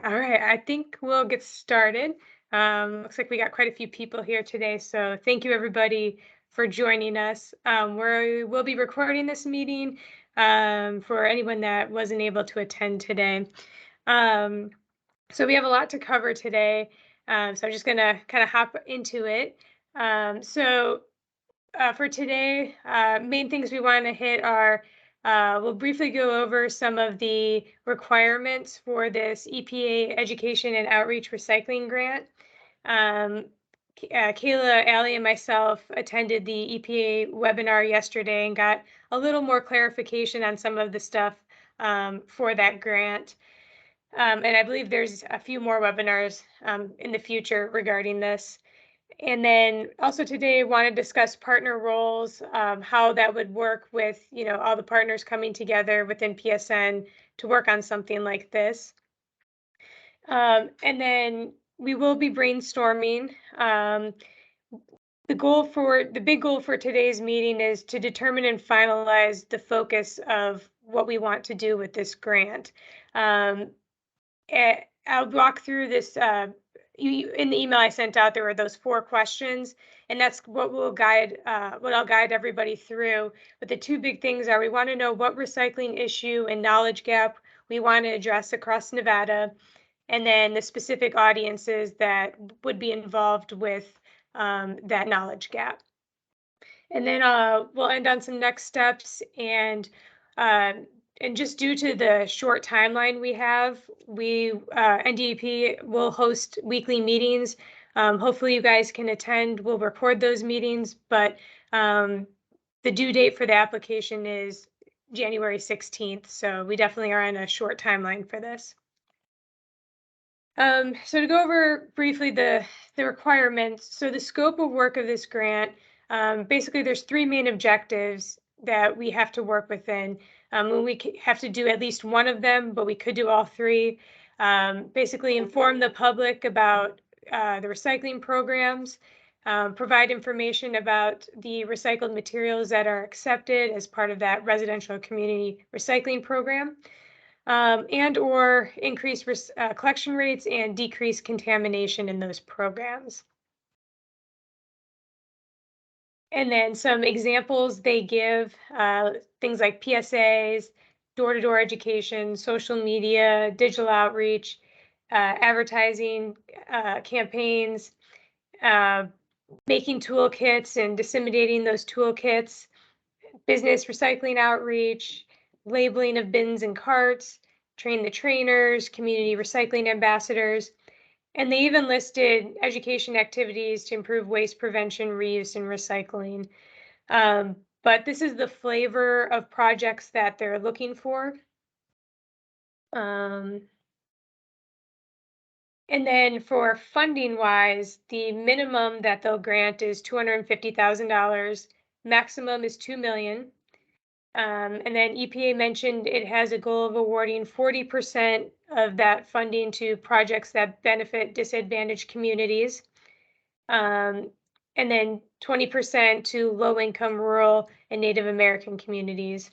All right, I think we'll get started. Looks like we got quite a few people here today, so thank you everybody for joining us. We will be recording this meeting for anyone that wasn't able to attend today. Um, so we have a lot to cover today, so I'm just gonna kind of hop into it. For today, main things we want to hit are we'll briefly go over some of the requirements for this EPA Education and Outreach Recycling Grant. Um, Kayla, Allie, and myself attended the EPA webinar yesterday and got a little more clarification on some of the stuff for that grant. And I believe there's a few more webinars in the future regarding this. And then also today, I want to discuss partner roles, how that would work with, all the partners coming together within PSN to work on something like this. And then we will be brainstorming. The big goal for today's meeting is to determine and finalize the focus of what we want to do with this grant. Um, I'll walk through this. In the email I sent out, there were those 4 questions, and that's what what I'll guide everybody through. But the 2 big things are: we want to know what recycling issue and knowledge gap we want to address across Nevada, and then the specific audiences that would be involved with that knowledge gap. And then we'll end on some next steps. And just due to the short timeline we have, NDEP will host weekly meetings. Hopefully you guys can attend. We'll record those meetings, but the due date for the application is January 16th. So we definitely are on a short timeline for this. So to go over briefly the requirements, so the scope of work of this grant, basically there's 3 main objectives that we have to work within. We have to do at least one of them, but we could do all 3. Basically inform the public about the recycling programs, provide information about the recycled materials that are accepted as part of that residential community recycling program. And or increase collection rates and decrease contamination in those programs. And then some examples they give, things like PSAs, door-to-door education, social media, digital outreach, advertising campaigns, uh, making toolkits and disseminating those toolkits, business recycling outreach, labeling of bins and carts, train the trainers, community recycling ambassadors, and they even listed education activities to improve waste prevention, reuse, and recycling. But this is the flavor of projects that they're looking for. And then for funding wise, the minimum that they'll grant is $250,000. Maximum is $2 million. And then EPA mentioned it has a goal of awarding 40% of that funding to projects that benefit disadvantaged communities, and then 20% to low-income rural and Native American communities.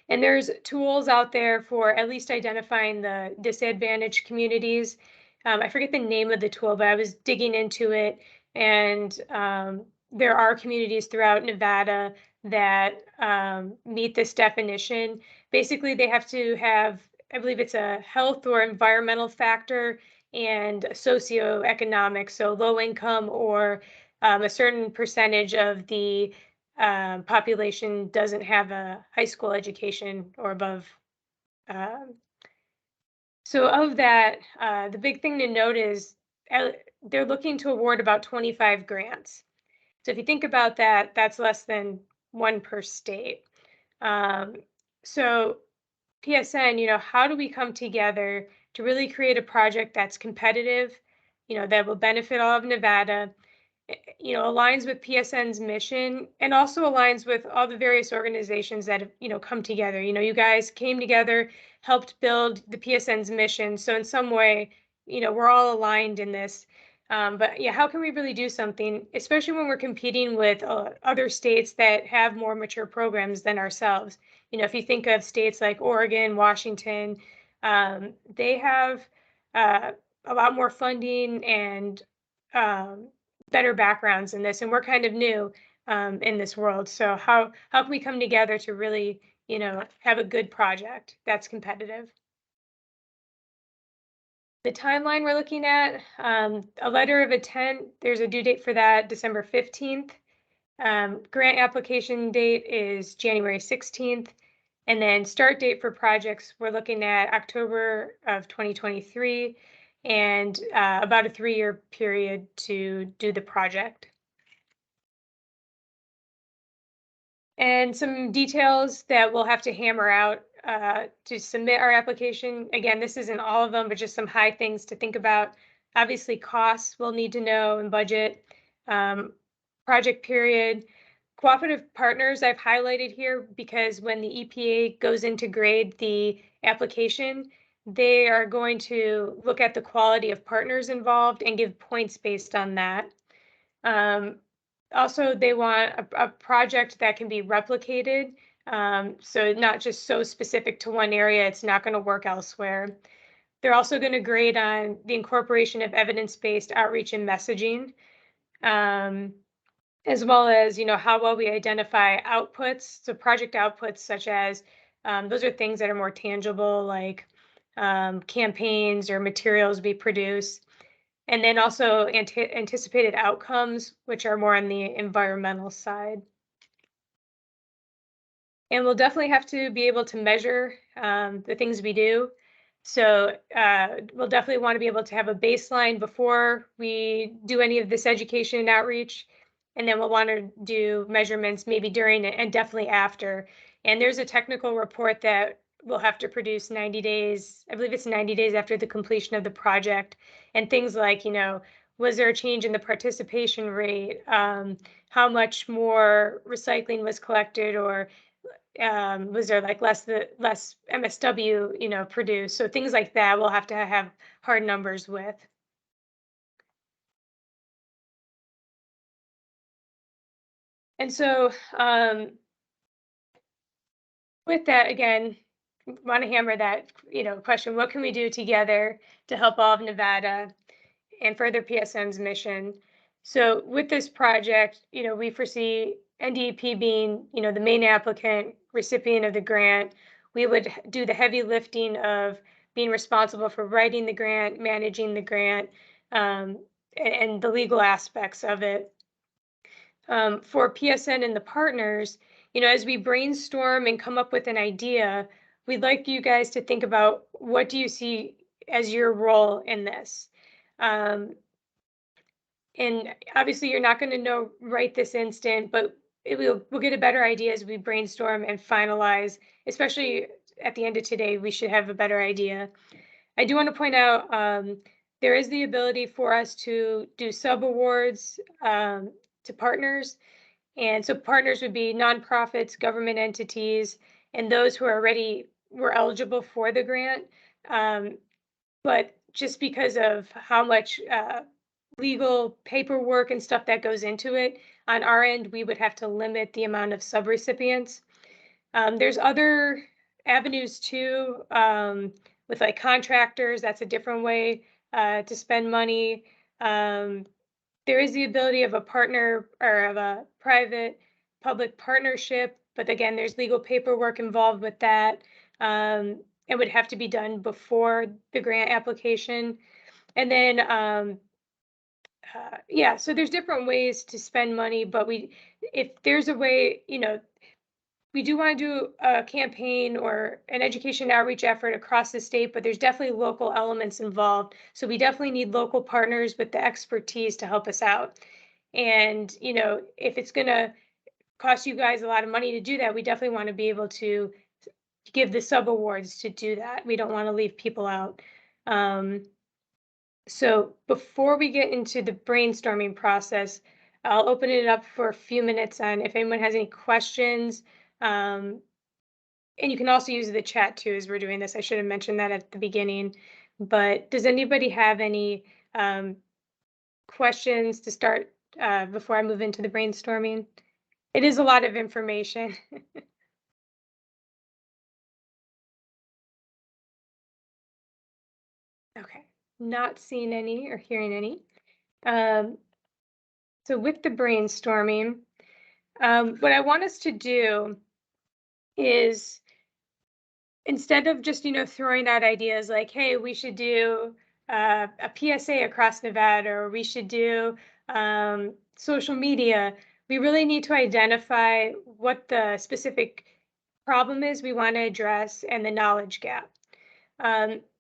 And there's tools out there for at least identifying the disadvantaged communities. I forget the name of the tool, but I was digging into it, and there are communities throughout Nevada that meet this definition. Basically, they have to have, I believe it's a health or environmental factor and socioeconomic, so low income or a certain percentage of the population doesn't have a high school education or above. Um, so of that, the big thing to note is they're looking to award about 25 grants. So if you think about that, that's less than 1 per state. So PSN, how do we come together to really create a project that's competitive, that will benefit all of Nevada, aligns with PSN's mission and also aligns with all the various organizations that have, come together. You guys came together, helped build the PSN's mission. So in some way, we're all aligned in this. But yeah, how can we really do something, especially when we're competing with other states that have more mature programs than ourselves? If you think of states like Oregon, Washington, they have a lot more funding and um, better backgrounds in this, and we're kind of new in this world. So how can we come together to really, have a good project that's competitive? The timeline we're looking at, a letter of intent, there's a due date for that, December 15th. Grant application date is January 16th. And then start date for projects, we're looking at October of 2023 and about a 3-year period to do the project. And some details that we'll have to hammer out to submit our application. Again, this isn't all of them, but just some high things to think about. Obviously, costs we'll need to know and budget, um, project period. Cooperative partners I've highlighted here because when the EPA goes in to grade the application, they are going to look at the quality of partners involved and give points based on that. Um, Also, they want a project that can be replicated. So not just so specific to one area, it's not going to work elsewhere. They're also going to grade on the incorporation of evidence-based outreach and messaging, um, as well as, how well we identify outputs. So project outputs such as those are things that are more tangible, like campaigns or materials we produce. And then also anticipated outcomes, which are more on the environmental side. And we'll definitely have to be able to measure the things we do. So we'll definitely want to be able to have a baseline before we do any of this education and outreach. And then we'll want to do measurements maybe during it and definitely after. And there's a technical report that we'll have to produce 90 days. I believe it's 90 days after the completion of the project. And things like, was there a change in the participation rate? How much more recycling was collected, or was there like less MSW, produced? So things like that we'll have to have hard numbers with. And so with that, again, want to hammer that, question: what can we do together to help all of Nevada and further PSN's mission? So with this project, we foresee NDEP being, the main applicant, recipient of the grant. We would do the heavy lifting of being responsible for writing the grant, managing the grant, and the legal aspects of it. For PSN and the partners, as we brainstorm and come up with an idea, we'd like you guys to think about what do you see as your role in this. And obviously, you're not going to know right this instant, but we'll get a better idea as we brainstorm and finalize. Especially at the end of today, we should have a better idea. I do want to point out there is the ability for us to do sub awards to partners. And so partners would be nonprofits, government entities, and those who were eligible for the grant. But just because of how much legal paperwork and stuff that goes into it, on our end, we would have to limit the amount of subrecipients. There's other avenues too, with like contractors. That's a different way to spend money. There is the ability of a partner or of a private public partnership, but again, there's legal paperwork involved with that. It would have to be done before the grant application. And then, yeah, so there's different ways to spend money, but if there's a way, we do want to do a campaign or an education outreach effort across the state, but there's definitely local elements involved. So we definitely need local partners with the expertise to help us out. And, if it's going to cost you guys a lot of money to do that, we definitely want to be able to give the sub awards to do that. We don't want to leave people out. So before we get into the brainstorming process, I'll open it up for a few minutes on if anyone has any questions. Um, and you can also use the chat too as we're doing this. I should have mentioned that at the beginning. But does anybody have any questions to start before I move into the brainstorming? It is a lot of information. Okay. not seeing any or hearing any. Um, so with the brainstorming, what I want us to do is, instead of just, throwing out ideas like, hey, we should do a PSA across Nevada, or we should do social media, we really need to identify what the specific problem is we want to address and the knowledge gap.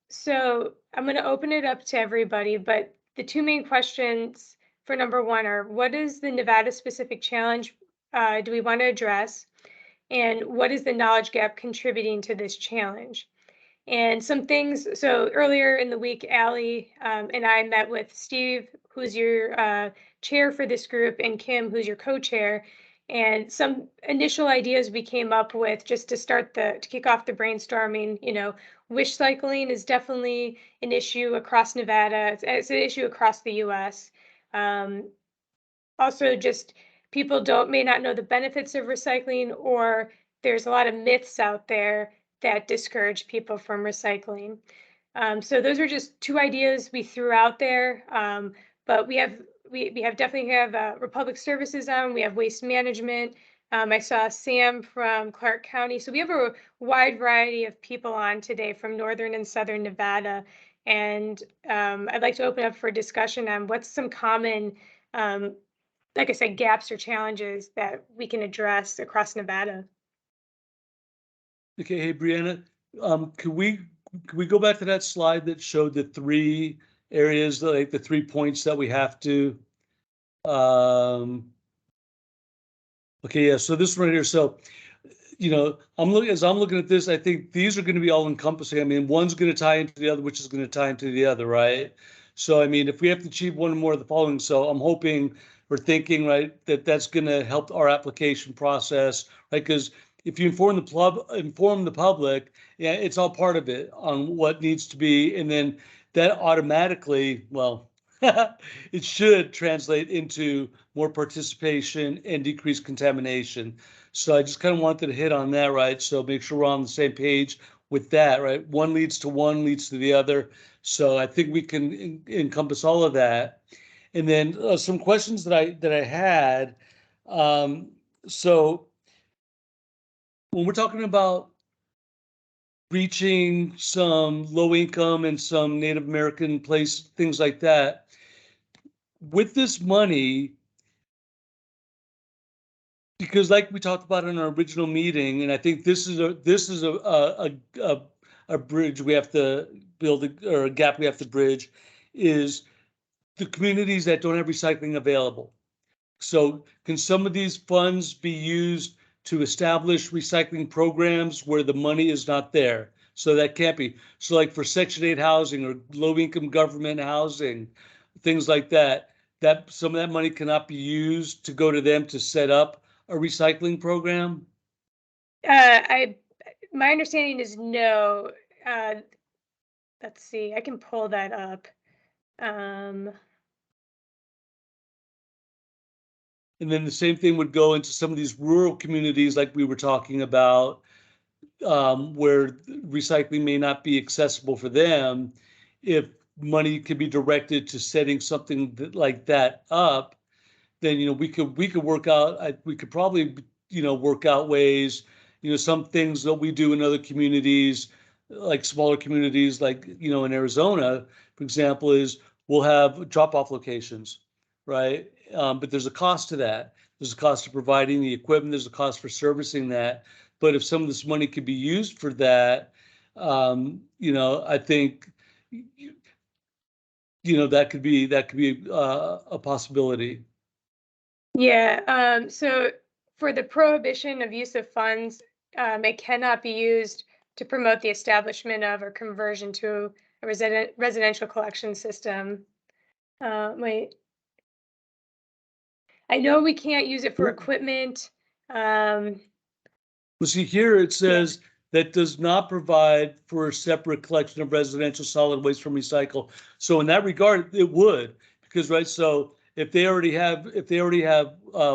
So I'm going to open it up to everybody, but the two main questions for number one are, what is the Nevada specific challenge do we want to address? And what is the knowledge gap contributing to this challenge? And some things, so earlier in the week, Allie and I met with Steve, who's your chair for this group, and Kim, who's your co-chair. And some initial ideas we came up with just to kick off the brainstorming. Wish cycling is definitely an issue across Nevada. It's an issue across the US. Also, just people may not know the benefits of recycling, or there's a lot of myths out there that discourage people from recycling. So those are just two ideas we threw out there. But we definitely have Republic Services on. We have waste management. I saw Sam from Clark County. So we have a wide variety of people on today from northern and southern Nevada. And I'd like to open up for discussion on what's some common, like I said, gaps or challenges that we can address across Nevada. Okay, hey Brianna, could we go back to that slide that showed the three areas, like the 3 points that we have to? Okay, yeah. So this one right here. So, I'm looking at this. I think these are going to be all encompassing. I mean, one's going to tie into the other, which is going to tie into the other, right? So, I mean, if we have to achieve one or more of the following, so I'm hoping or thinking, right, that that's going to help our application process, right? Because if you inform the public, yeah, it's all part of it on what needs to be, and then that automatically, well, it should translate into more participation and decreased contamination. So I just kind of wanted to hit on that, right? So make sure we're on the same page with that, right? One leads to the other. So I think we can encompass all of that. And then some questions that I had. So when we're talking about reaching some low income and some Native American things like that, with this money, because like we talked about in our original meeting, and I think this is a bridge we have to build, or a gap we have to bridge, is the communities that don't have recycling available. So can some of these funds be used to establish recycling programs where the money is not there? So that can't be. So like for Section 8 housing or low income government housing, things like that, that some of that money cannot be used to go to them to set up a recycling program? My understanding is no. Let's see, I can pull that up. And then the same thing would go into some of these rural communities like we were talking about, where recycling may not be accessible for them. If money could be directed to setting something like that up, then we could work out. We could probably work out ways. Some things that we do in other communities, like smaller communities, like in Arizona, for example, is we'll have drop-off locations, right? But there's a cost to that. There's a cost to providing the equipment. There's a cost for servicing that. But if some of this money could be used for that, I think that could be a possibility. Yeah. So for the prohibition of use of funds, it cannot be used to promote the establishment of or conversion to a residential collection system. Wait, I know we can't use it for equipment. Well, see here it says that does not provide for a separate collection of residential solid waste from recycle. So in that regard, it would, because right. So if they already have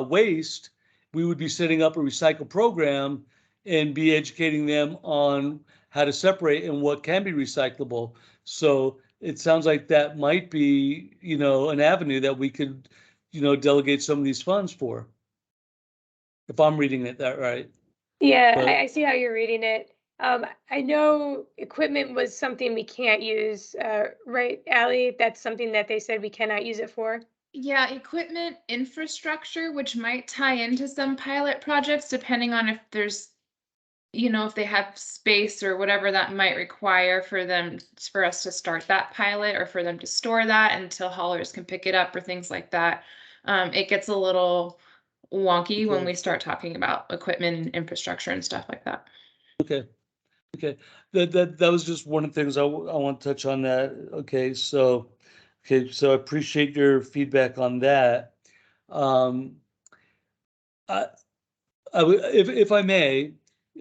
waste, we would be setting up a recycle program and be educating them on how to separate and what can be recyclable. So it sounds like that might be, an avenue that we could, delegate some of these funds for, if I'm reading it that right. Yeah, But I see how you're reading it. I know equipment was something we can't use, right, Ally? That's something that they said we cannot use it for. Yeah, equipment infrastructure, which might tie into some pilot projects, depending on if there's, if they have space or whatever that might require for us to start that pilot or for them to store that until haulers can pick it up or things like that. It gets a little wonky when Okay. we start talking about equipment infrastructure and stuff like that. Okay. That was just one of the things I want to touch on that. Okay, so I appreciate your feedback on that. I if I may,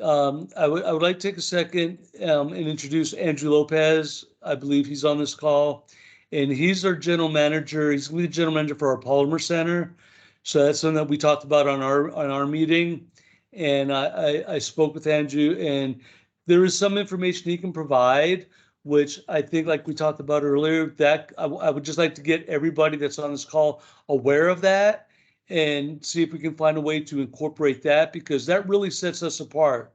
I would like to take a second and introduce Andrew Lopez. I believe he's on this call, and he's our general manager. He's going to be the general manager for our Polymer Center. So that's something that we talked about on our meeting, and I spoke with Andrew, and there is some information he can provide, which I think, like we talked about earlier, that I would just like to get everybody that's on this call aware of that and see if we can find a way to incorporate that, because that really sets us apart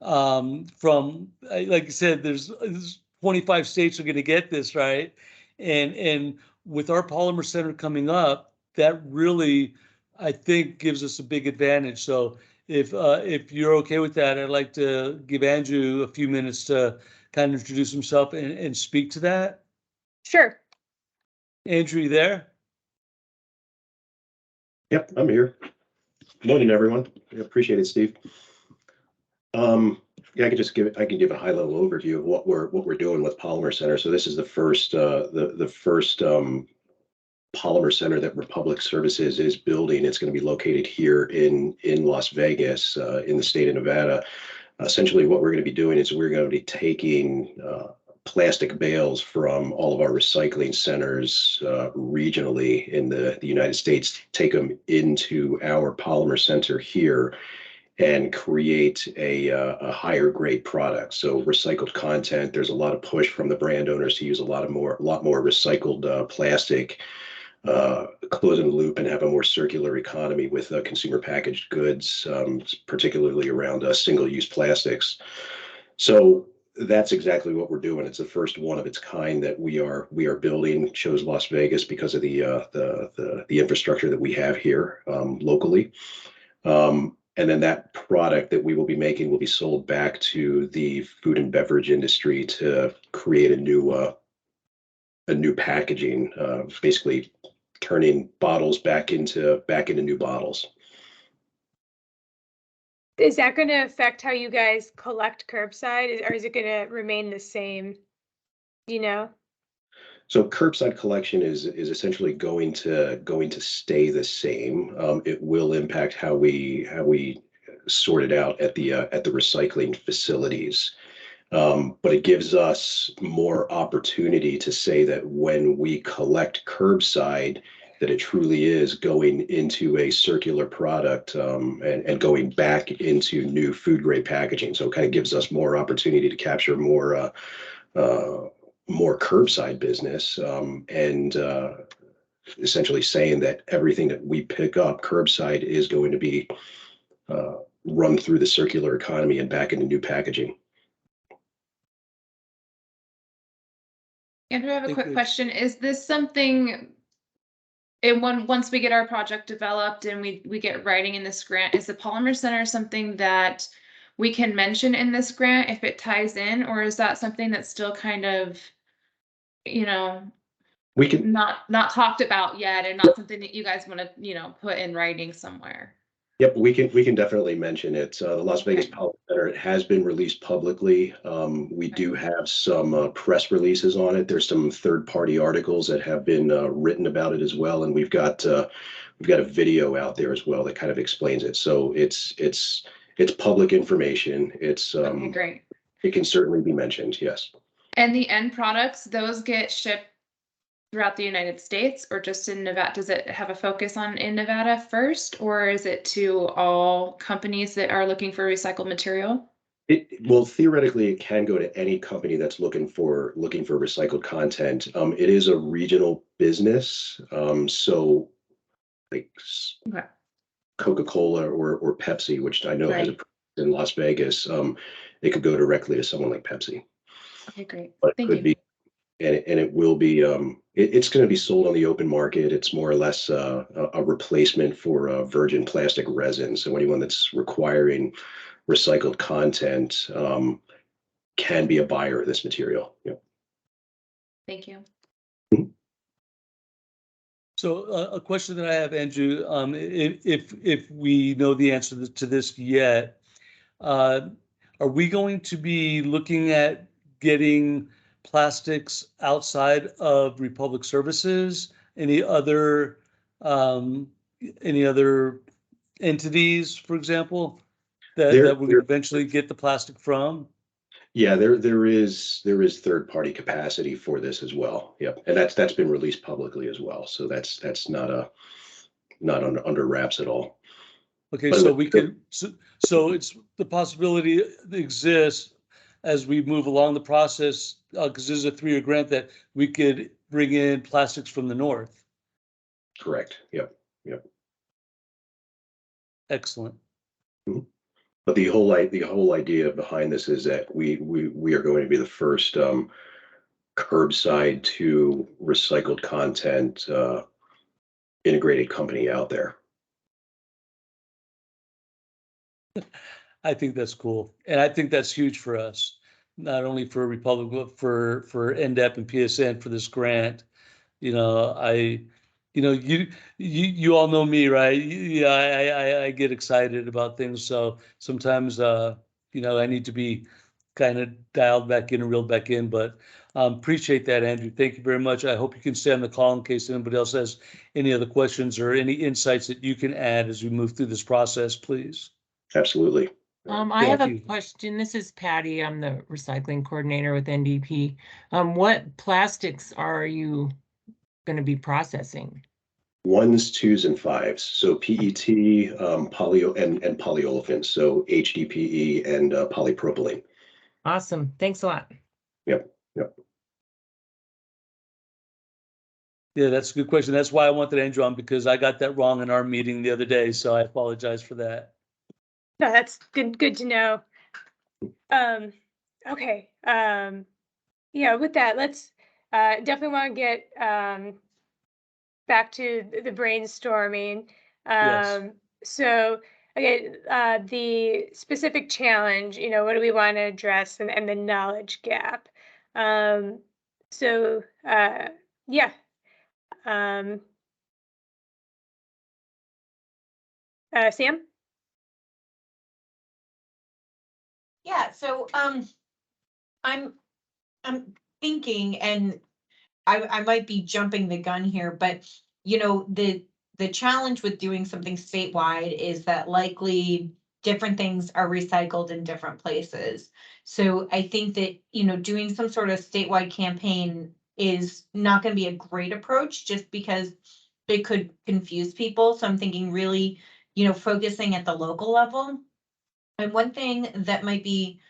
from, like I said, there's 25 states are going to get this, right? And with our Polymer Center coming up, that really, I think, gives us a big advantage. So if you're okay with that, I'd like to give Andrew a few minutes to kind of introduce himself and speak to that. Sure. Andrew, you there? Yep, I'm here. Good morning, everyone. I appreciate it, Steve. Yeah, I can give a high level overview of what we're doing with Polymer Center. So this is the first Polymer Center that Republic Services is building. It's going to be located here in Las Vegas, in the state of Nevada. Essentially, what we're going to be doing is we're going to be taking plastic bales from all of our recycling centers regionally in the United States, take them into our Polymer Center here, and create a higher grade product. So recycled content. There's a lot of push from the brand owners to use a lot more recycled plastic, closing the loop and have a more circular economy with consumer packaged goods, particularly around single-use plastics. So that's exactly what we're doing. It's the first one of its kind that we are building. Chose Las Vegas because of the infrastructure that we have here locally. And then that product that we will be making will be sold back to the food and beverage industry to create a new packaging, basically turning bottles back into new bottles. Is that going to affect how you guys collect curbside, or is it going to remain the same? Do you know? So curbside collection is essentially going to stay the same. It will impact how we sort it out at the recycling facilities. But it gives us more opportunity to say that when we collect curbside, that it truly is going into a circular product, and going back into new food grade packaging. So it kind of gives us more opportunity to capture more curbside business, and essentially saying that everything that we pick up curbside is going to be run through the circular economy and back into new packaging. Andrew, I have a quick question. Is this something, once we get our project developed and we get writing in this grant, is the Polymer Center something that we can mention in this grant if it ties in, or is that something that's still kind of, We can not talked about yet, and not something that you guys want to, put in writing somewhere? Yep, we can definitely mention it. The Las Vegas Polymer Center, it has been released publicly. We do have some press releases on it. There's some third-party articles that have been written about it as well, and we've got a video out there as well that kind of explains it. So it's public information. It's Okay, great. It can certainly be mentioned. Yes. And the end products, those get shipped throughout the United States, or just in Nevada? Does it have a focus in Nevada first, or is it to all companies that are looking for recycled material? Well, theoretically, it can go to any company that's looking for recycled content. It is a regional business, so like Okay. Coca-Cola or Pepsi, which I know has a Right. presence in Las Vegas, it could go directly to someone like Pepsi. Okay, great. But it Thank could you. be, and it will be, it's going to be sold on the open market. It's more or less a replacement for virgin plastic resin. So anyone that's requiring recycled content can be a buyer of this material. Yep. Thank you. So a question that I have, Andrew, if we know the answer to this yet, are we going to be looking at getting plastics outside of Republic Services? Any other entities, for example, that There, we there, could eventually get the plastic from? yeah, there is third-party capacity for this as well. Yep, and that's been released publicly as well. So that's not under wraps at all. Okay, But so we could, so it's the possibility exists as we move along the process, because this is a 3-year grant, that we could bring in plastics from the north. correct. Yep. Yep. Excellent. But the whole idea behind this is that we are going to be the first curbside to recycled content integrated company out there. I think that's cool. And I think that's huge for us, not only for Republic, but for NDEP and PSN for this grant. You know, you all know me, right? Yeah, I get excited about things. So sometimes, I need to be kind of dialed back in and reeled back in, but appreciate that, Andrew. Thank you very much. I hope you can stay on the call in case anybody else has any other questions or any insights that you can add as we move through this process, please. Absolutely. I have Thank a you. question. This is Patty. I'm the recycling coordinator with NDP. What plastics are you going to be processing? 1s, 2s, and 5s. So PET, polyo and polyolefins. So HDPE and polypropylene. Awesome. Thanks a lot. Yep. Yep. Yeah, that's a good question. That's why I wanted Andrew on, because I got that wrong in our meeting the other day. So I apologize for that. No, that's good to know. Okay. Yeah, with that, let's definitely want to get back to the brainstorming. Yes. So again, the specific challenge, what do we want to address, and the knowledge gap. So yeah. Sam? Yeah, so I'm thinking, and I might be jumping the gun here, but the challenge with doing something statewide is that likely different things are recycled in different places. So I think that doing some sort of statewide campaign is not going to be a great approach, just because it could confuse people. So I'm thinking really, focusing at the local level. And one thing that might be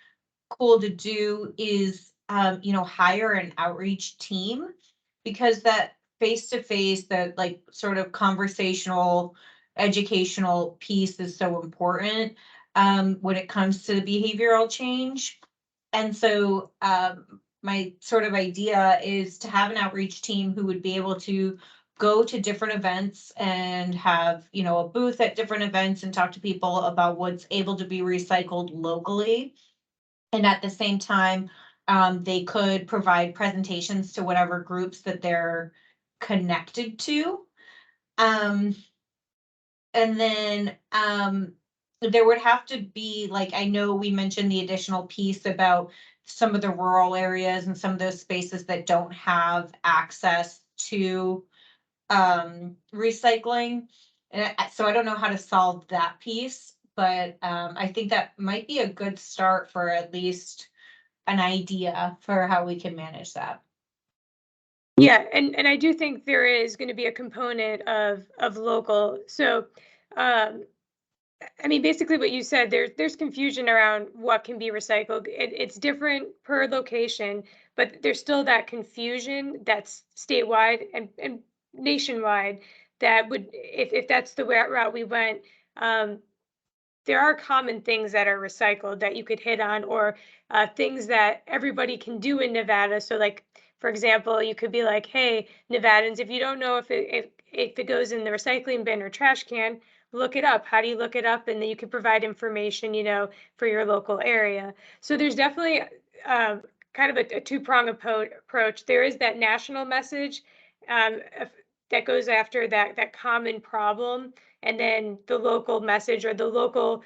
cool to do is, hire an outreach team, because that face to face, that like sort of conversational, educational piece is so important when it comes to the behavioral change. And so, my sort of idea is to have an outreach team who would be able to go to different events and have, a booth at different events and talk to people about what's able to be recycled locally. And at the same time, they could provide presentations to whatever groups that they're connected to. And then there would have to be, like, I know we mentioned the additional piece about some of the rural areas and some of those spaces that don't have access to recycling. And so I don't know how to solve that piece, but I think that might be a good start for at least an idea for how we can manage that. Yeah, and I do think there is going to be a component of local. So I mean, basically what you said, there's confusion around what can be recycled. It's different per location, but there's still that confusion that's statewide and nationwide that would, if that's the route we went, there are common things that are recycled that you could hit on, or things that everybody can do in Nevada. So like, for example, you could be like, hey, Nevadans, if you don't know if it goes in the recycling bin or trash can, look it up. How do you look it up? And then you can provide information, for your local area. So there's definitely kind of a two-prong approach. There is that national message that goes after that common problem, and then the local message or the local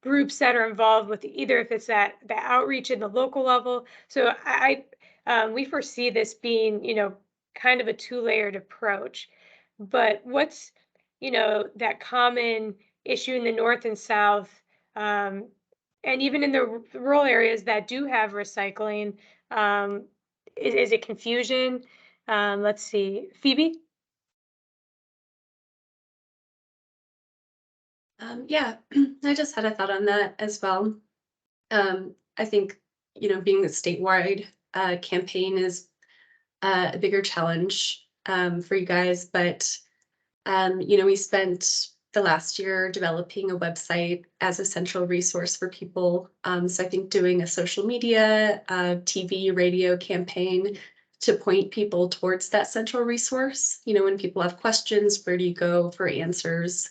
groups that are involved with either, if it's that the outreach in the local level. So we foresee this being, kind of a two-layered approach. But what's, that common issue in the north and south, and even in the rural areas that do have recycling, is it confusion? Let's see, Phoebe? Yeah, I just had a thought on that as well. I think, being a statewide campaign is a bigger challenge for you guys, but we spent the last year developing a website as a central resource for people. So I think doing a social media, TV, radio campaign to point people towards that central resource. When people have questions, where do you go for answers?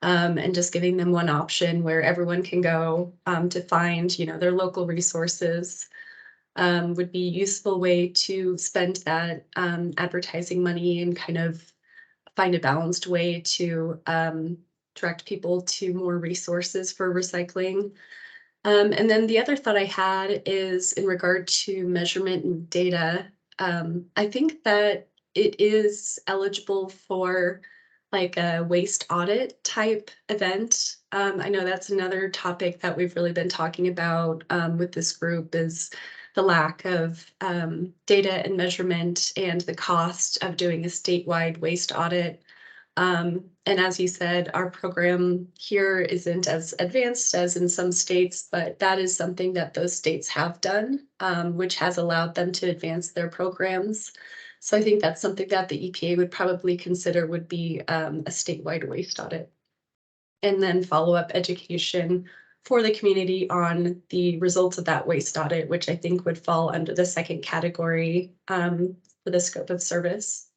And just giving them one option where everyone can go to find, their local resources would be a useful way to spend that advertising money and kind of find a balanced way to direct people to more resources for recycling. And then the other thought I had is in regard to measurement and data. I think that it is eligible for like a waste audit type event. I know that's another topic that we've really been talking about with this group, is the lack of data and measurement and the cost of doing a statewide waste audit. And as you said, our program here isn't as advanced as in some states, but that is something that those states have done, which has allowed them to advance their programs. So I think that's something that the EPA would probably consider would be a statewide waste audit. And then follow-up education for the community on the results of that waste audit, which I think would fall under the second category for the scope of service.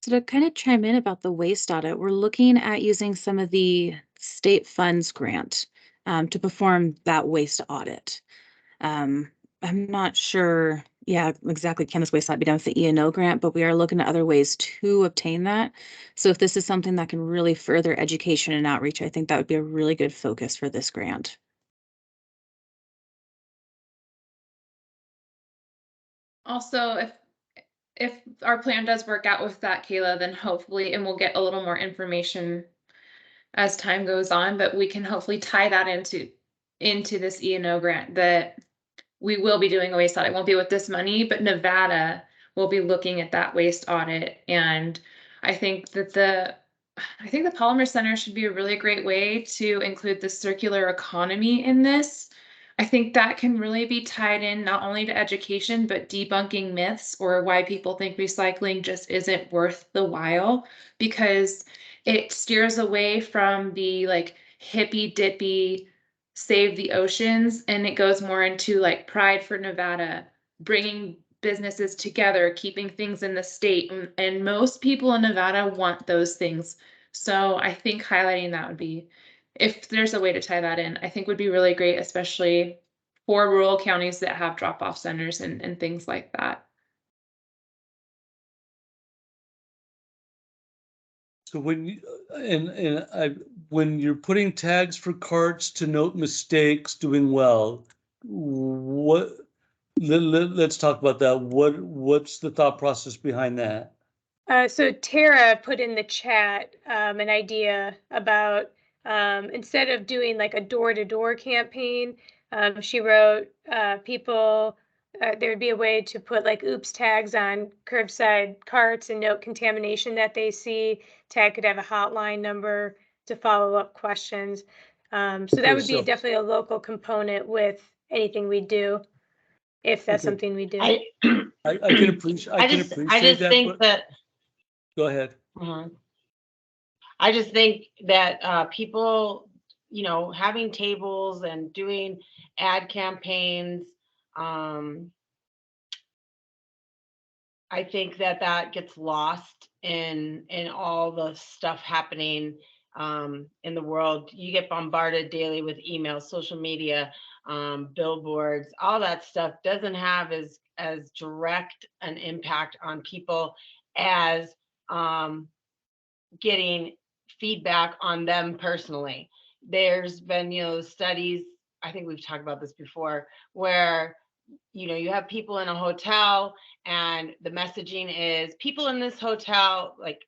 So to kind of chime in about the waste audit, we're looking at using some of the state funds grant to perform that waste audit. I'm not sure, exactly, can this waste audit be done with the E&O grant, but we are looking at other ways to obtain that. So if this is something that can really further education and outreach, I think that would be a really good focus for this grant. Also, if our plan does work out with that, Kayla, then hopefully, and we'll get a little more information as time goes on, but we can hopefully tie that into this E&O grant, that we will be doing a waste audit. It won't be with this money, but Nevada will be looking at that waste audit. And I think that the Polymer Center should be a really great way to include the circular economy in this. I think that can really be tied in not only to education, but debunking myths or why people think recycling just isn't worth the while, because it steers away from the like hippy dippy save the oceans, and it goes more into like pride for Nevada, bringing businesses together, keeping things in the state, and most people in Nevada want those things. So I think highlighting that would be, if there's a way to tie that in, I think would be really great, especially for rural counties that have drop-off centers and things like that. So when you're putting tags for carts to note mistakes, doing well, let's talk about that. What's the thought process behind that? So Tara put in the chat an idea about instead of doing like a door-to-door campaign, she wrote people there'd be a way to put like oops tags on curbside carts and note contamination that they see. Tag could have a hotline number to follow up questions. So that Okay, would be so- definitely a local component with anything we do, if that's Okay. something we do. I can appreciate, I can I appreciate just that, think but that, go ahead. I just think that people, having tables and doing ad campaigns, I think that gets lost in all the stuff happening in the world. You get bombarded daily with emails, social media, billboards, all that stuff doesn't have as direct an impact on people as getting feedback on them personally. There's been, studies, I think we've talked about this before, where you have people in a hotel and the messaging is people in this hotel, like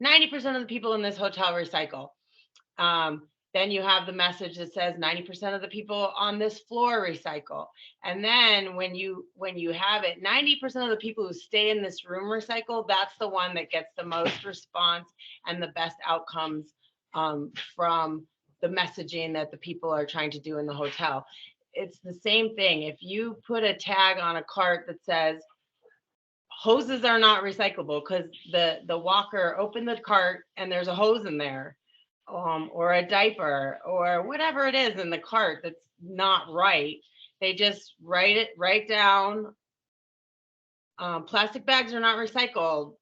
90% of the people in this hotel recycle. Then you have the message that says 90% of the people on this floor recycle. And then when you have it, 90% of the people who stay in this room recycle, that's the one that gets the most response and the best outcomes from the messaging that the people are trying to do in the hotel. It's the same thing. If you put a tag on a cart that says hoses are not recyclable because the walker opened the cart and there's a hose in there, or a diaper or whatever it is in the cart that's not right, they just write down plastic bags are not recycled,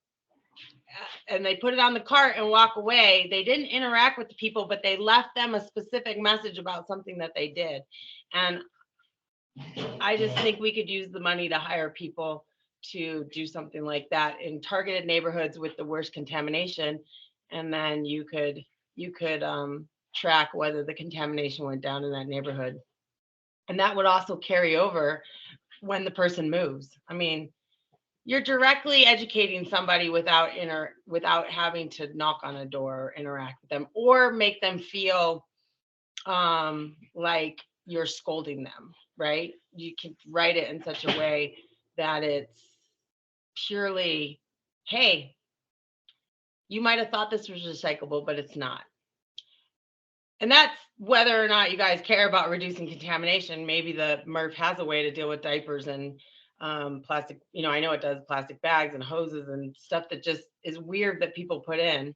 and they put it on the cart and walk away. They didn't interact with the people, but they left them a specific message about something that they did. And I just think we could use the money to hire people to do something like that in targeted neighborhoods with the worst contamination. And then you could track whether the contamination went down in that neighborhood. And that would also carry over when the person moves. I mean, you're directly educating somebody without having to knock on a door or interact with them or make them feel like you're scolding them, right? You can write it in such a way that it's purely, hey, you might have thought this was recyclable, but it's not. And that's whether or not you guys care about reducing contamination. Maybe the MRF has a way to deal with diapers and plastic, I know it does plastic bags and hoses and stuff that just is weird that people put in.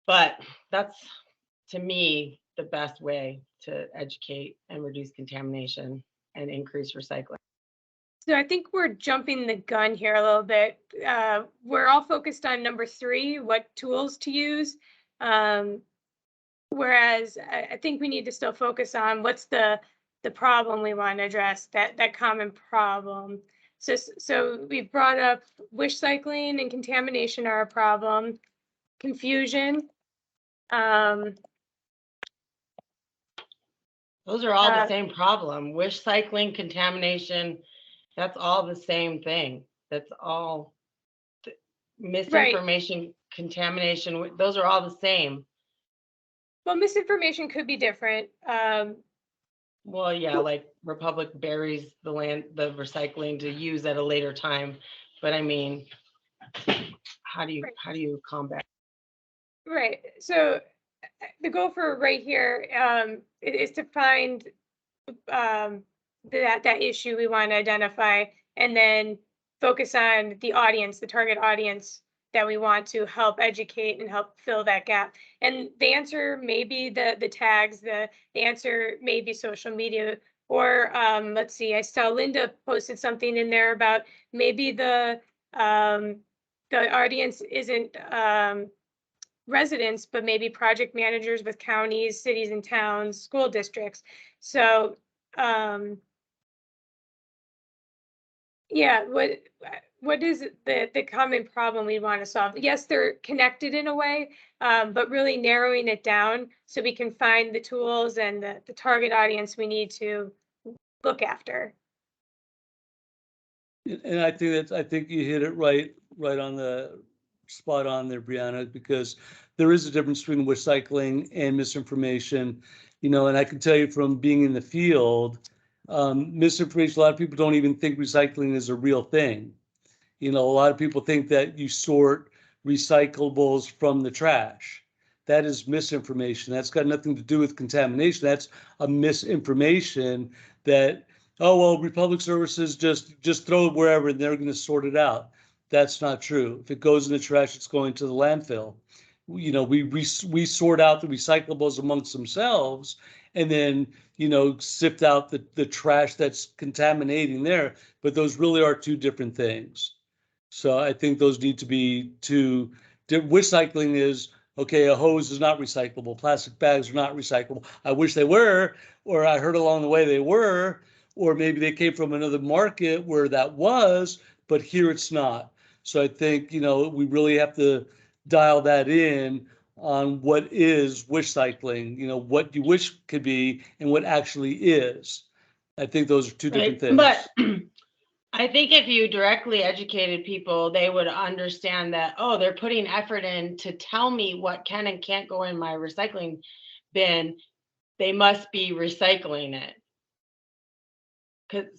But that's, to me, the best way to educate and reduce contamination and increase recycling. So I think we're jumping the gun here a little bit. We're all focused on number 3, what tools to use. Whereas I think we need to still focus on what's the problem we want to address, that common problem. So we've brought up wish cycling and contamination are a problem, confusion. Those are all the same problem. Wish cycling, contamination, that's all the same thing. That's all misinformation, right. Contamination, those are all the same. Well, misinformation could be different. Well, yeah, like Republic buries the recycling to use at a later time. But I mean, how do you combat? Right. So the goal for right here is to find that issue we want to identify, and then focus on the audience, the target audience that we want to help educate and help fill that gap. And the answer may be the tags, the answer may be social media, or let's see, I saw Linda posted something in there about maybe the audience isn't residents, but maybe project managers with counties, cities and towns, school districts. So yeah, what is the common problem we want to solve? Yes, they're connected in a way, but really narrowing it down so we can find the tools and the target audience we need to look after. And I think you hit it right on the spot on there, Brianna, because there is a difference between recycling and misinformation, and I can tell you from being in the field, misinformation. A lot of people don't even think recycling is a real thing. You know, a lot of people think that you sort recyclables from the trash. That is misinformation. That's got nothing to do with contamination. That's a misinformation that, oh, well, Republic Services just throw it wherever and they're going to sort it out. That's not true. If it goes in the trash, it's going to the landfill. You know, we sort out the recyclables amongst themselves and then, you know, sift out the trash that's contaminating there. But those really are two different things. So I think those need to be two. Recycling is, okay, a hose is not recyclable. Plastic bags are not recyclable. I wish they were, or I heard along the way they were, or maybe they came from another market where that was, but here it's not. So I think, you know, we really have to dial that in on what is wish cycling, you know, what you wish could be and what actually is. I think those are two different things. But I think if you directly educated people, they would understand that, oh, they're putting effort in to tell me what can and can't go in my recycling bin. They must be recycling it.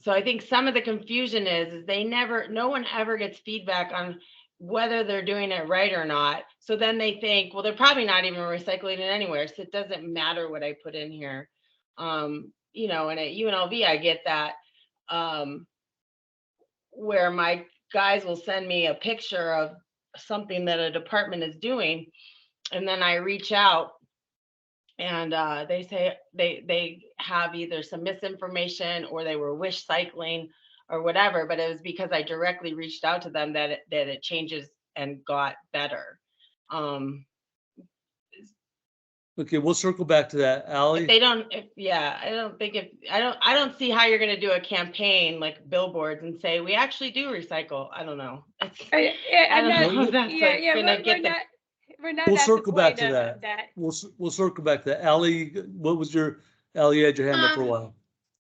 So I think some of the confusion is no one ever gets feedback on whether they're doing it right or not. So then they think, well, they're probably not even recycling it anywhere. So it doesn't matter what I put in here. You know, and at UNLV, I get that. Where my guys will send me a picture of something that a department is doing, and then I reach out and they say they have either some misinformation or they were wish cycling or whatever, but it was because I directly reached out to them that it changes and got better. Okay, we'll circle back to that, Allie. If they don't, I don't see how you're going to do a campaign like billboards and say we actually do recycle. I don't know. We're not. We'll at circle the back point to of that. We'll circle back to that. Allie, Allie, you had your hand up for a while.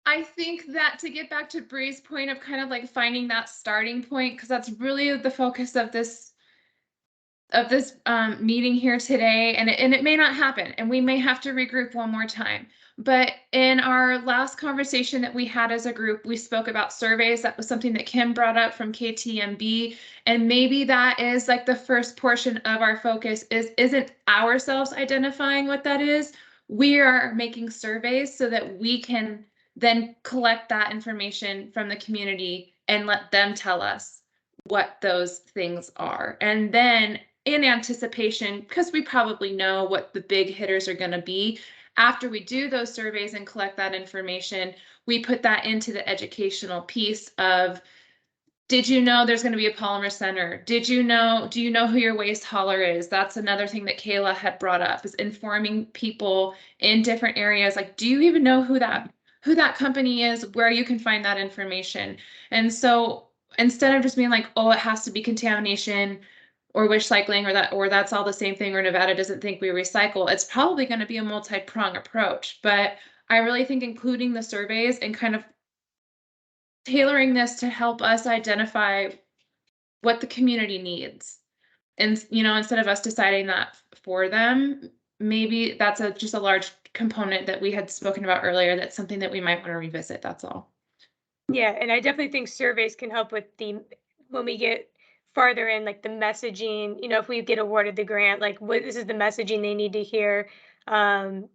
I think that to get back to Bree's point of kind of like finding that starting point, because that's really the focus of this meeting here today, and it may not happen, and we may have to regroup one more time. But in our last conversation that we had as a group, we spoke about surveys. That was something that Kim brought up from KTMB, and maybe that is like the first portion of our focus isn't ourselves identifying what that is. We are making surveys so that we can then collect that information from the community and let them tell us what those things are. And then in anticipation, because we probably know what the big hitters are going to be, after we do those surveys and collect that information, we put that into the educational piece of, did you know there's going to be a polymer center? Do you know who your waste hauler is? That's another thing that Kayla had brought up, is informing people in different areas. Like, do you even know who that company is, where you can find that information? And so instead of just being like, oh, it has to be contamination or wish cycling, or that's all the same thing, or Nevada doesn't think we recycle, it's probably going to be a multi-prong approach. But I really think including the surveys and kind of tailoring this to help us identify what the community needs, and instead of us deciding that for them, maybe that's just a large component that we had spoken about earlier. That's something that we might want to revisit. That's all. Yeah, and I definitely think surveys can help with when we get farther in, like the messaging, if we get awarded the grant, like this is the messaging they need to hear. And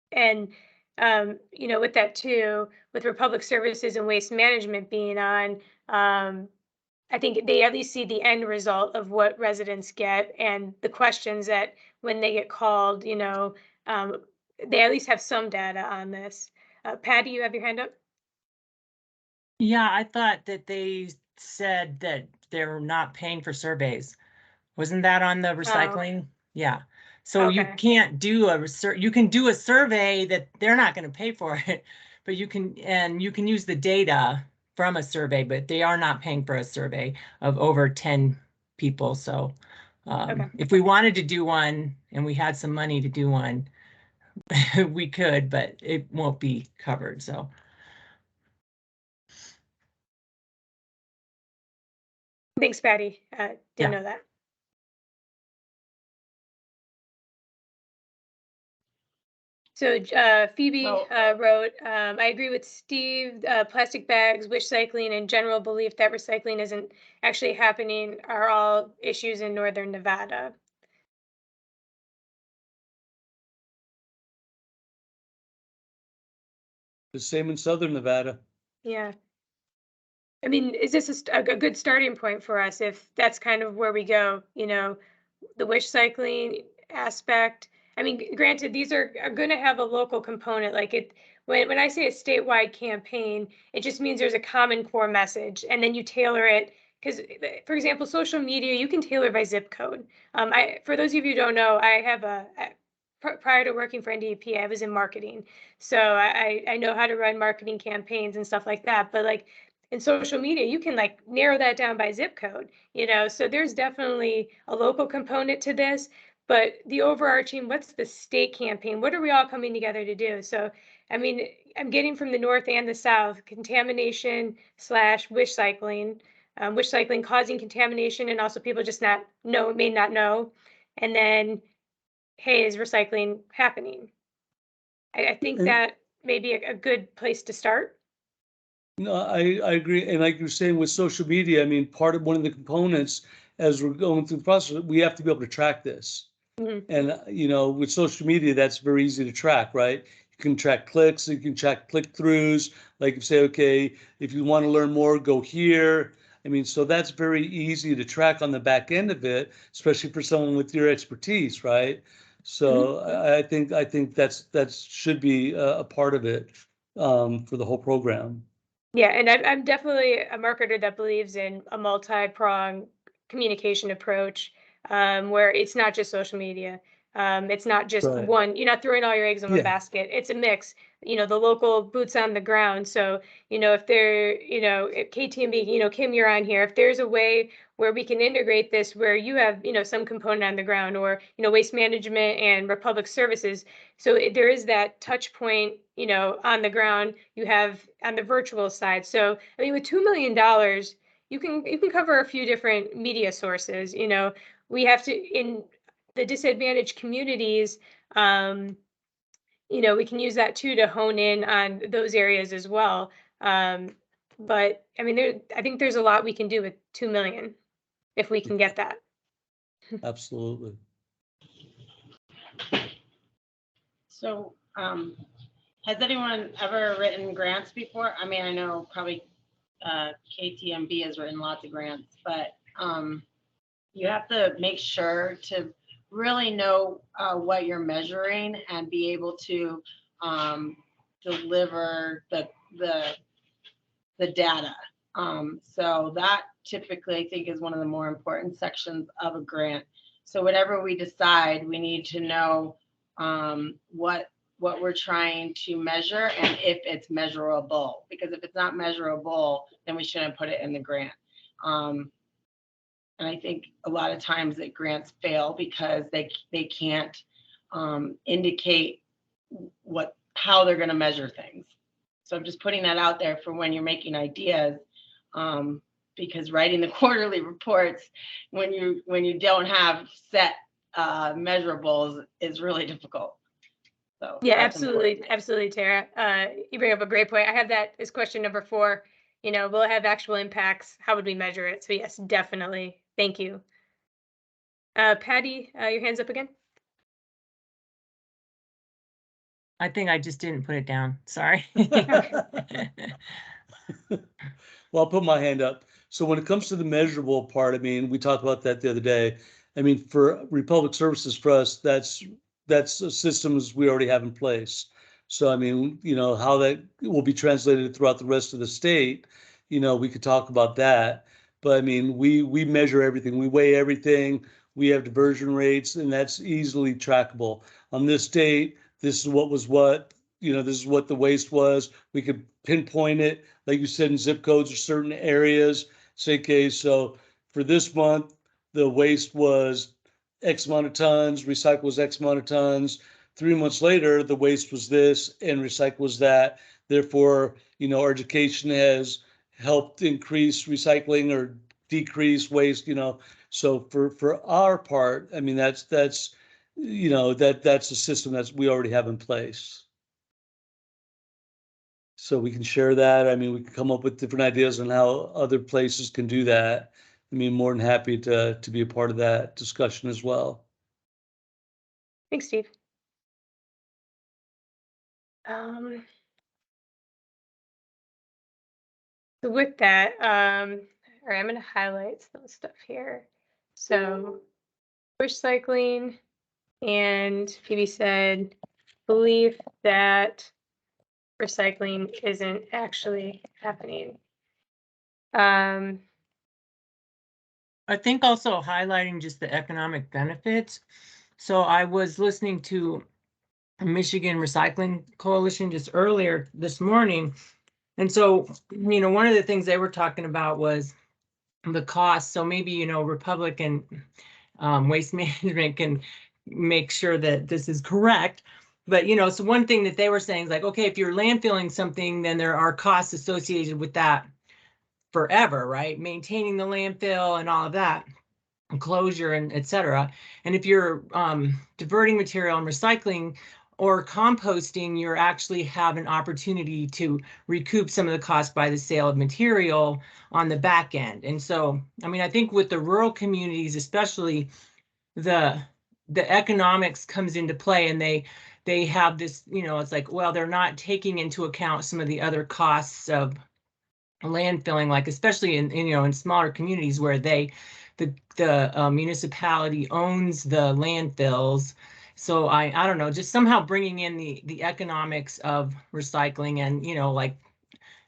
with that too, with Republic Services and Waste Management being on, I think they at least see the end result of what residents get and the questions that when they get called, they at least have some data on this. Patty, you have your hand up? Yeah, I thought that they said that they're not paying for surveys. Wasn't that on the recycling? Yeah. So you can't do you can do a survey that they're not going to pay for it, but you can use the data from a survey, but they are not paying for a survey of over 10 people. So if we wanted to do one and we had some money to do one, we could, but it won't be covered. So. Thanks, Patty. Didn't know that. So Phoebe Oh. wrote, I agree with Steve, plastic bags, wish cycling, and general belief that recycling isn't actually happening are all issues in Northern Nevada. The same in Southern Nevada. Yeah. I mean, is this a good starting point for us if that's kind of where we go, you know, the wish cycling aspect? I mean, granted, these are going to have a local component. Like when I say a statewide campaign, it just means there's a common core message, and then you tailor it. Because, for example, social media, you can tailor by zip code. For those of you who don't know, I have prior to working for NDEP, I was in marketing, so I know how to run marketing campaigns and stuff like that. But like in social media, you can like narrow that down by zip code, you know, so there's definitely a local component to this, but the overarching, what's the state campaign? What are we all coming together to do? So, I mean, I'm getting from the north and the south, contamination / wish cycling causing contamination, and also people just may not know. And then, hey, is recycling happening? I think that may be a good place to start. No, I agree. And like you're saying with social media, I mean, one of the components as we're going through the process, we have to be able to track this. Mm-hmm. And, you know, with social media, that's very easy to track, right? You can track clicks, you can track click-throughs. Like you say, okay, if you want to learn more, go here. I mean, so that's very easy to track on the back end of it, especially for someone with your expertise, right? So I think that should be a part of it for the whole program. Yeah, and I'm definitely a marketer that believes in a multi-pronged communication approach, where it's not just social media. It's not just Right. one, you're not throwing all your eggs in one Yeah. basket. It's a mix, you know, the local boots on the ground. So, you know, if they're, you know, if KTMB, you know, Kim, you're on here, if there's a way where we can integrate this, where you have, you know, some component on the ground, or, you know, waste management and Republic Services. So there is that touch point, you know, on the ground, you have on the virtual side. So, I mean, with $2 million, you can cover a few different media sources. You know, we have to, in the disadvantaged communities, you know, we can use that too to hone in on those areas as well. But I mean, I think there's a lot we can do with 2 million if we can get that. Absolutely. So, has anyone ever written grants before? I mean, I know probably KTMB has written lots of grants, but you have to make sure to really know what you're measuring and be able to deliver the data. So that typically, I think, is one of the more important sections of a grant. So whatever we decide, we need to know what we're trying to measure and if it's measurable. Because if it's not measurable, then we shouldn't put it in the grant. And I think a lot of times that grants fail because they can't indicate how they're going to measure things. So I'm just putting that out there for when you're making ideas, because writing the quarterly reports when you don't have set measurables is really difficult. So yeah, absolutely, Tara. You bring up a great point. I have that as question number 4. You know, will it have actual impacts? How would we measure it? So yes, definitely. Thank you. Patty, your hand's up again. I think I just didn't put it down. Sorry. Well, I'll put my hand up. So when it comes to the measurable part, I mean, we talked about that the other day. I mean, for Republic Services, for us, that's systems we already have in place. So, I mean, you know, how that will be translated throughout the rest of the state, you know, we could talk about that. But I mean, we measure everything, we weigh everything, we have diversion rates, and that's easily trackable. On this date, this is what was what, you know, this is what the waste was. We could pinpoint it, like you said, in zip codes or certain areas. Say, okay, so for this month, the waste was X amount of tons, recycle was X amount of tons. 3 months later, the waste was this and recycle was that. Therefore, you know, our education has helped increase recycling or decrease waste, you know. So for our part, I mean, that's you know, that's a system that we already have in place. So we can share that. I mean, we can come up with different ideas on how other places can do that. I mean, more than happy to be a part of that discussion as well. Thanks, Steve. So with that, all right, I'm going to highlight some stuff here. So recycling, and Phoebe said, belief that recycling isn't actually happening. I think also highlighting just the economic benefits. So I was listening to Michigan Recycling Coalition just earlier this morning. And so, you know, one of the things they were talking about was the cost. So maybe, you know, Republican Waste Management can make sure that this is correct. But, you know, so one thing that they were saying is like, okay, if you're landfilling something, then there are costs associated with that forever, right? Maintaining the landfill and all of that, and closure and et cetera. And if you're diverting material and recycling or composting, you actually have an opportunity to recoup some of the cost by the sale of material on the back end. And so, I mean, I think with the rural communities, especially, the economics comes into play, and they have this, you know, it's like, well, they're not taking into account some of the other costs of landfilling, like especially in you know, in smaller communities where the municipality owns the landfills. So I don't know, just somehow bringing in the economics of recycling and, you know, like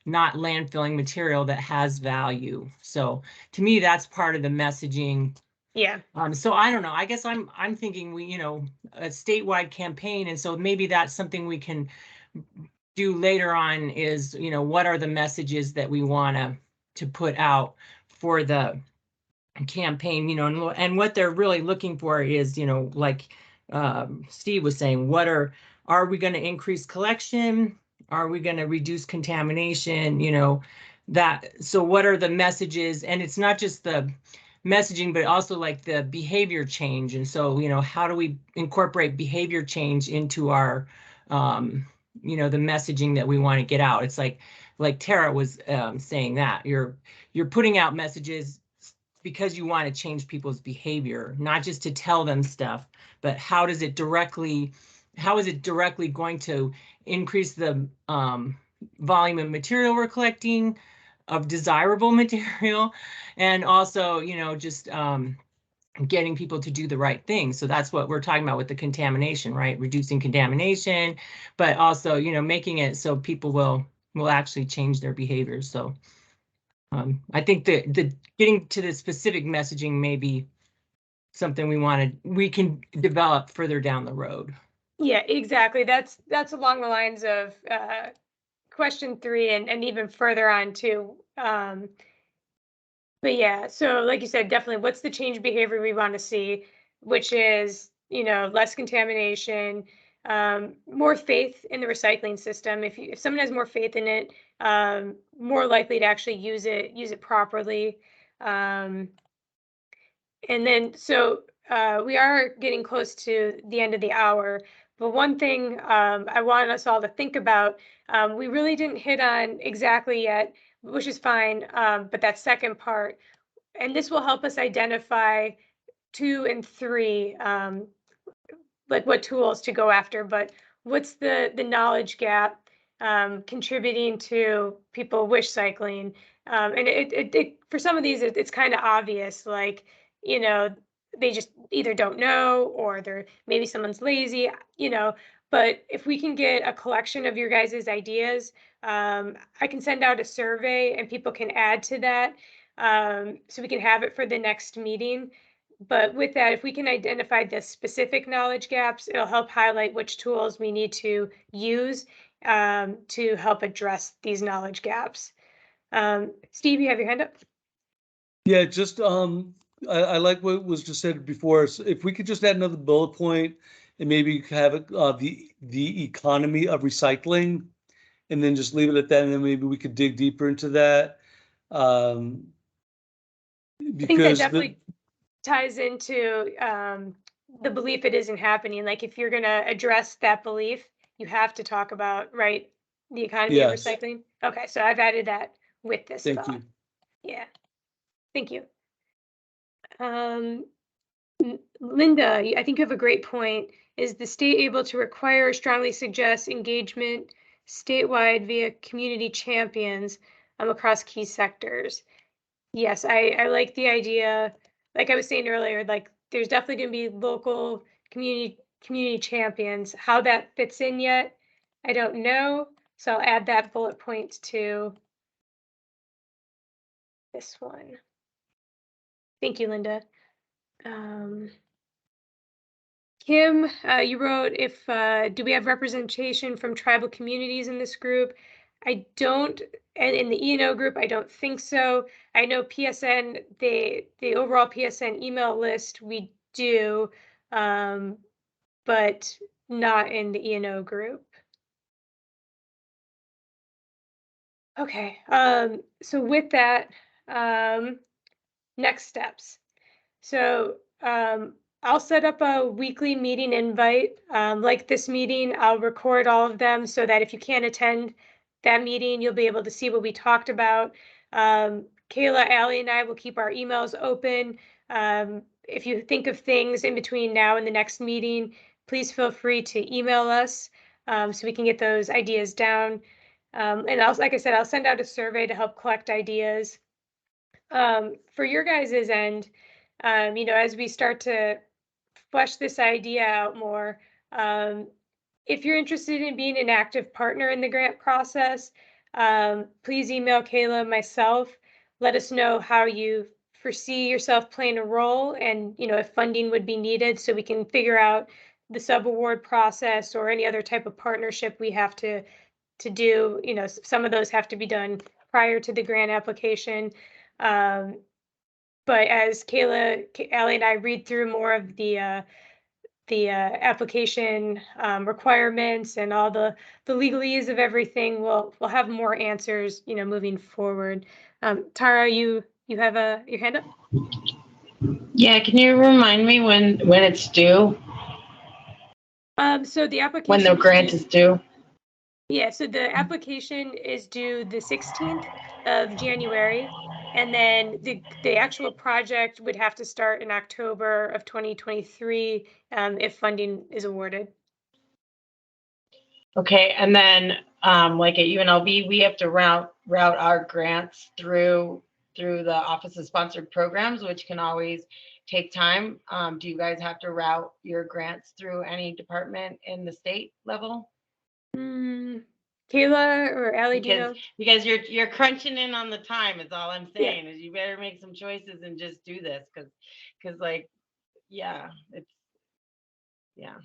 not landfilling material that has value. So to me, that's part of the messaging. Yeah. So I don't know. I guess I'm thinking we, you know, a statewide campaign, and so maybe that's something we can do later on is, you know, what are the messages that we want to put out for the campaign, you know, and what they're really looking for is, you know, like Steve was saying, are we going to increase collection? Are we going to reduce contamination? You know, that, so what are the messages? And it's not just the messaging, but also like the behavior change. And so, you know, how do we incorporate behavior change into our, you know, the messaging that we want to get out? It's like Tara was saying that you're putting out messages because you want to change people's behavior, not just to tell them stuff, but how is it directly going to increase the volume of material we're collecting, of desirable material, and also, you know, just getting people to do the right thing. So that's what we're talking about with the contamination, right? Reducing contamination, but also, you know, making it so people will actually change their behaviors. So I think that the getting to the specific messaging may be something we can develop further down the road. Yeah, exactly. That's along the lines of question 3 and even further on too. But yeah, so like you said, definitely what's the change behavior we want to see, which is, you know, less contamination, more faith in the recycling system. If someone has more faith in it, more likely to actually use it properly. And then, so we are getting close to the end of the hour, but one thing I want us all to think about, we really didn't hit on exactly yet, which is fine, but that second part, and this will help us identify 2 and 3, like what tools to go after, but what's the knowledge gap contributing to people wish cycling? And it for some of these, it's kind of obvious, like, you know, they just either don't know, or maybe someone's lazy, you know. But if we can get a collection of your guys' ideas, I can send out a survey and people can add to that, so we can have it for the next meeting. But with that, if we can identify the specific knowledge gaps, it'll help highlight which tools we need to use to help address these knowledge gaps. Steve, you have your hand up? Yeah, just I like what was just said before. So if we could just add another bullet point and maybe have it the economy of recycling, and then just leave it at that, and then maybe we could dig deeper into that. I think that definitely ties into the belief it isn't happening. Like if you're gonna address that belief, you have to talk about, right, the economy of Yes. recycling. Okay, so I've added that with this Thank thought. you. Yeah, thank you. Linda, I think you have a great point. Is the state able to require or strongly suggest engagement statewide via community champions across key sectors? Yes, I like the idea. Like I was saying earlier, like there's definitely going to be local community champions. How that fits in yet, I don't know. So I'll add that bullet point to this one. Thank you, Linda. Kim, you wrote, if do we have representation from tribal communities in this group? I don't, and in the E&O group, I don't think so. I know PSN, the overall PSN email list, we do, but not in the E&O group. Okay, so with that, next steps. So I'll set up a weekly meeting invite. Like this meeting, I'll record all of them so that if you can't attend that meeting, you'll be able to see what we talked about. Kayla, Allie, and I will keep our emails open. If you think of things in between now and the next meeting, please feel free to email us so we can get those ideas down. And also, like I said, I'll send out a survey to help collect ideas. For your guys' end, you know, as we start to flesh this idea out more, if you're interested in being an active partner in the grant process, please email Kayla and myself. Let us know how you foresee yourself playing a role and, you know, if funding would be needed so we can figure out the sub-award process or any other type of partnership we have to do. You know, some of those have to be done prior to the grant application. But as Kayla, Allie, and I read through more of the application requirements and all the legalese of everything, we'll have more answers, you know, moving forward. Tara, you have your hand up? Yeah, can you remind me when it's due? So the application. When the grant is due? Yeah, so the application is due the 16th of January, and then the actual project would have to start in October of 2023 if funding is awarded. Okay, and then like at UNLV, we have to route our grants through the Office of Sponsored Programs, which can always take time. Do you guys have to route your grants through any department in the state level? Kayla or Allie, do you know? Because you're crunching in on the time is all I'm saying. Yeah. Is you better make some choices and just do this because like, yeah, it's, yeah.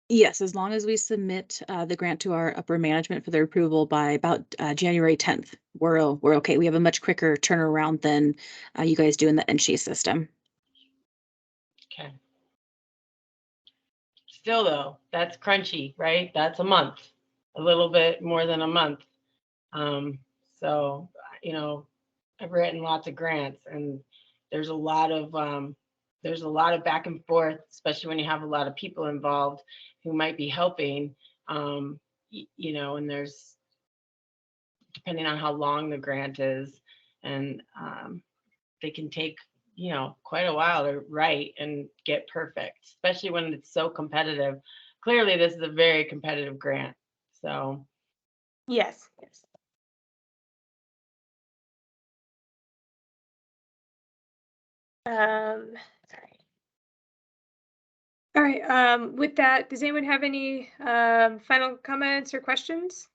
Yes, as long as we submit the grant to our upper management for their approval by about January 10th, we're okay. We have a much quicker turnaround than you guys do in the NSHE system. Okay. Still though, that's crunchy, right? That's a month, a little bit more than a month. So, you know, I've written lots of grants and there's a lot of back and forth, especially when you have a lot of people involved who might be helping, you know, and there's, depending on how long the grant is, and they can take, you know, quite a while to write and get perfect, especially when it's so competitive. Clearly, this is a very competitive grant. So, yes. Sorry. All right. With that, does anyone have any final comments or questions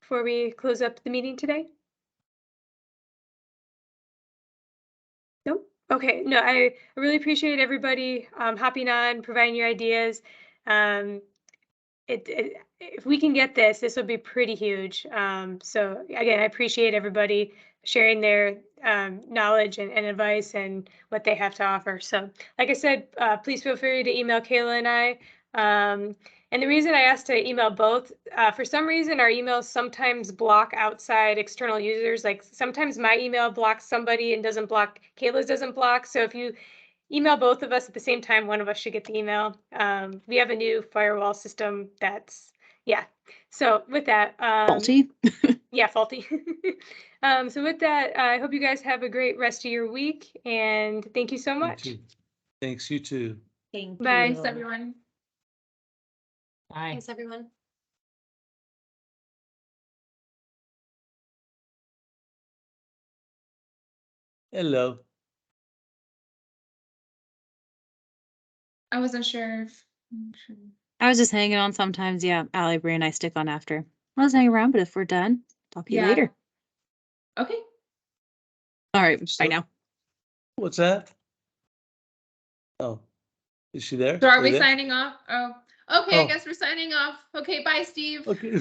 before we close up the meeting today? Nope. Okay. No, I really appreciate everybody hopping on, providing your ideas. If we can get this will be pretty huge. So again, I appreciate everybody sharing their knowledge and advice and what they have to offer. So like I said, please feel free to email Kayla and I. And the reason I asked to email both, for some reason, our emails sometimes block outside external users. Like sometimes my email blocks somebody and doesn't block, Kayla's doesn't block. So if you email both of us at the same time, one of us should get the email. We have a new firewall system that's, yeah. So with that, Faulty. yeah, faulty. So with that, I hope you guys have a great rest of your week, and thank you so You much. too. Thanks, you too. Thank Bye. Thanks, everyone. Bye. Thanks, everyone. Hello. I wasn't sure if. I was just hanging on sometimes. Yeah, Allie, Bree, and I stick on after. I was hanging around, but if we're done, talk to you Yeah. later. Okay. All right, So- bye now. What's that? Oh, is she there? So are Are we you there? signing off? Oh, okay. I Oh. guess we're signing off. Okay. Bye, Steve. Okay.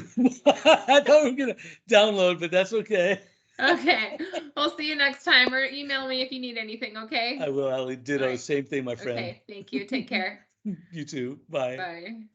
I thought we were gonna download, but that's okay. Okay. We'll see you next time, or email me if you need anything. Okay. I will, Ali. Ditto. All right. Same thing, my friend. Okay. Thank you. Take care. You too. Bye. Bye.